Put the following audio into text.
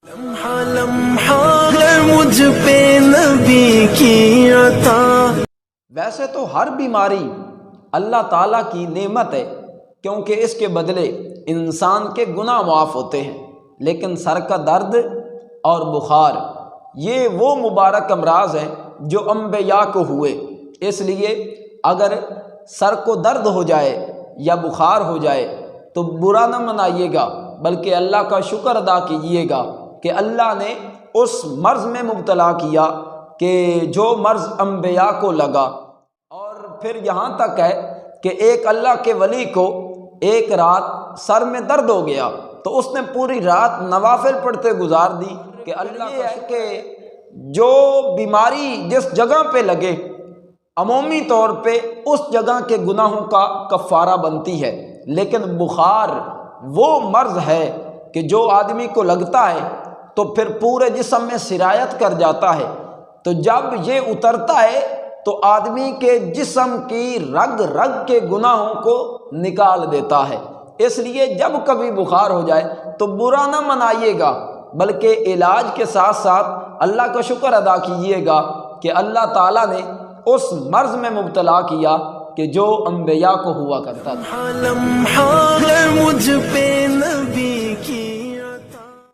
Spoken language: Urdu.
لمحہ لمحہ ہے مجھ پہ نبی کی عطا۔ ویسے تو ہر بیماری اللہ تعالیٰ کی نعمت ہے، کیونکہ اس کے بدلے انسان کے گناہ معاف ہوتے ہیں، لیکن سر کا درد اور بخار یہ وہ مبارک امراض ہیں جو انبیاء کو ہوئے۔ اس لیے اگر سر کو درد ہو جائے یا بخار ہو جائے تو برا نہ منائیے گا، بلکہ اللہ کا شکر ادا کیجیے گا کہ اللہ نے اس مرض میں مبتلا کیا کہ جو مرض انبیاء کو لگا۔ اور پھر یہاں تک ہے کہ ایک اللہ کے ولی کو ایک رات سر میں درد ہو گیا تو اس نے پوری رات نوافل پڑھتے گزار دی کہ اللہ یہ ہے کہ جو بیماری جس جگہ پہ لگے عمومی طور پہ اس جگہ کے گناہوں کا کفارہ بنتی ہے، لیکن بخار وہ مرض ہے کہ جو آدمی کو لگتا ہے تو پھر پورے جسم میں سرایت کر جاتا ہے، تو جب یہ اترتا ہے تو آدمی کے جسم کی رگ رگ کے گناہوں کو نکال دیتا ہے۔ اس لیے جب کبھی بخار ہو جائے تو برا نہ منائیے گا، بلکہ علاج کے ساتھ ساتھ اللہ کا شکر ادا کیجیے گا کہ اللہ تعالیٰ نے اس مرض میں مبتلا کیا کہ جو انبیاء کو ہوا کرتا تھا۔ لمحہ ہے مجھ پہ نبی